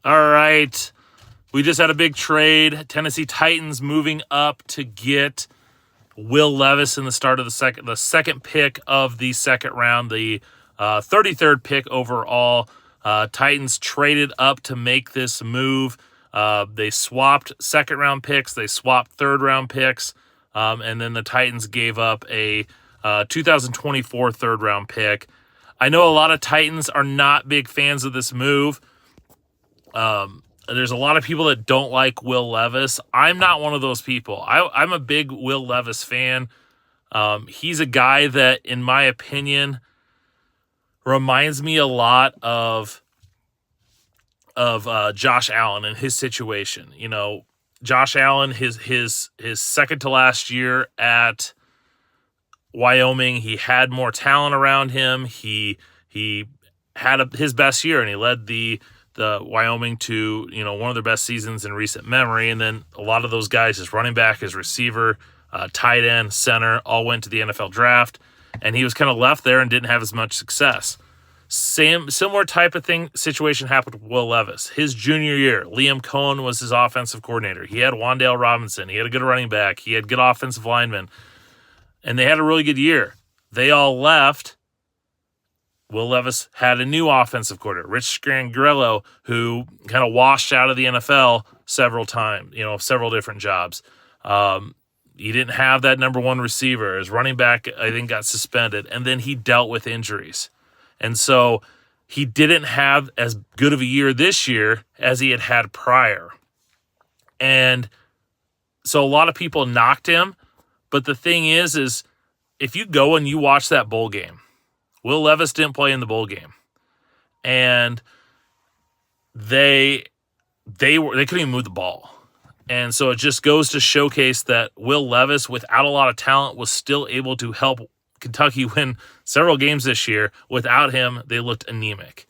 All right. We just had a big trade. Tennessee Titans moving up to get Will Levis in the start of the second pick of the second round, the 33rd pick overall. Titans traded up to make this move. They swapped second round picks. They swapped third round picks. And then the Titans gave up a 2024 third round pick. I know a lot of Titans are not big fans of this move. There's a lot of people that don't like Will Levis. I'm not one of those people. I'm a big Will Levis fan. He's a guy that, in my opinion, reminds me a lot of Josh Allen and his situation. You know, Josh Allen, his second to last year at Wyoming, he had more talent around him. He had his best year, and he led the Wyoming to, one of their best seasons in recent memory. And then a lot of those guys, his running back, his receiver, tight end, center, all went to the NFL draft, and he was kind of left there and didn't have as much success. Similar type of situation happened with Will Levis. His junior year, Liam Cohen was his offensive coordinator. He had Wan'Dale Robinson. He had a good running back. He had good offensive linemen. And they had a really good year. They all left. Will Levis had a new offensive coordinator, Rich Scangarello, who kind of washed out of the NFL several times, several different jobs. He didn't have that number one receiver. His running back, I think, got suspended. And then he dealt with injuries. And so he didn't have as good of a year this year as he had prior. And so a lot of people knocked him. But the thing is if you go and you watch that bowl game, Will Levis didn't play in the bowl game. And they couldn't even move the ball. And so it just goes to showcase that Will Levis, without a lot of talent, was still able to help Kentucky win several games this year. Without him, they looked anemic.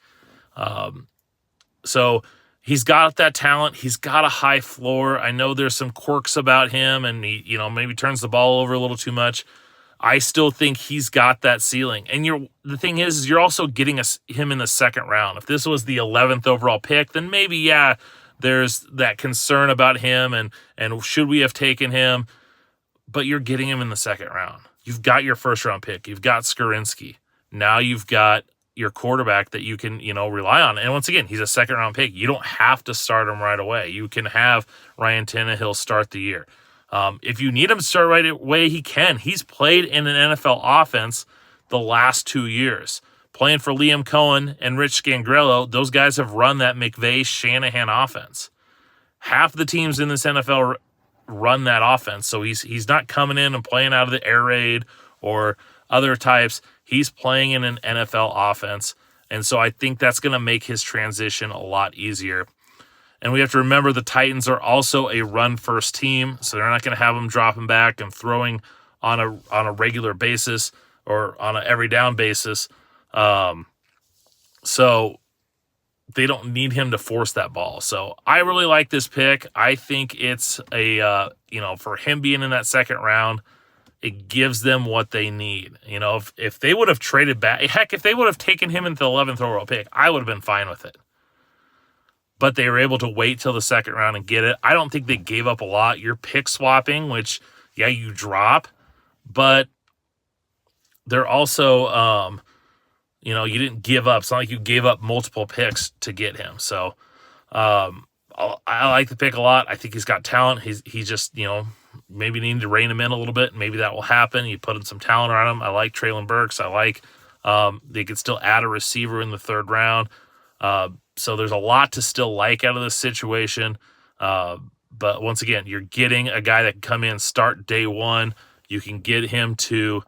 So he's got that talent. He's got a high floor. I know there's some quirks about him, and he, maybe turns the ball over a little too much. I still think he's got that ceiling. And the thing is you're also getting him in the second round. If this was the 11th overall pick, then maybe, there's that concern about him and should we have taken him? But you're getting him in the second round. You've got your first round pick. You've got Skowronski. Now you've got your quarterback that you can, rely on. And once again, he's a second round pick. You don't have to start him right away. You can have Ryan Tannehill start the year. If you need him to start right away, he can. He's played in an NFL offense the last 2 years. Playing for Liam Cohen and Rich Scangarello, those guys have run that McVay-Shanahan offense. Half the teams in this NFL run that offense, so he's not coming in and playing out of the air raid or other types. He's playing in an NFL offense, and so I think that's going to make his transition a lot easier. And we have to remember the Titans are also a run-first team, so they're not going to have them dropping back and throwing on a regular basis or on an every down basis. So they don't need him to force that ball. So I really like this pick. I think it's for him being in that second round, it gives them what they need. If they would have traded back, heck, if they would have taken him into the 11th overall pick, I would have been fine with it. But they were able to wait till the second round and get it. I don't think they gave up a lot. You're pick swapping, which, you drop. But they're also, you didn't give up. It's not like you gave up multiple picks to get him. So I like the pick a lot. I think he's got talent. He's just, maybe need to rein him in a little bit. Maybe that will happen. You put in some talent around him. I like Treylon Burks. I like they could still add a receiver in the third round. So there's a lot to still like out of this situation. But once again, you're getting a guy that can come in, start day one. You can get him to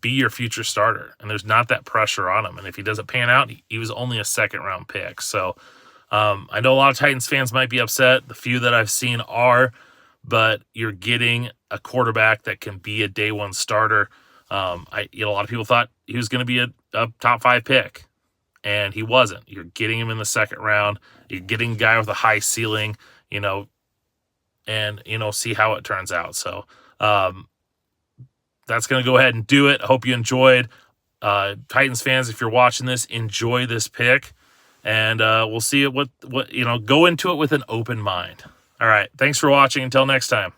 be your future starter. And there's not that pressure on him. And if he doesn't pan out, he was only a second round pick. So I know a lot of Titans fans might be upset. The few that I've seen are, but you're getting a quarterback that can be a day one starter. A lot of people thought he was going to be a top 5 pick, and he wasn't. You're getting him in the second round. You're getting a guy with a high ceiling, and, see how it turns out. So that's going to go ahead and do it. I hope you enjoyed. Titans fans, if you're watching this, enjoy this pick, and we'll see what go into it with an open mind. All right, thanks for watching. Until next time.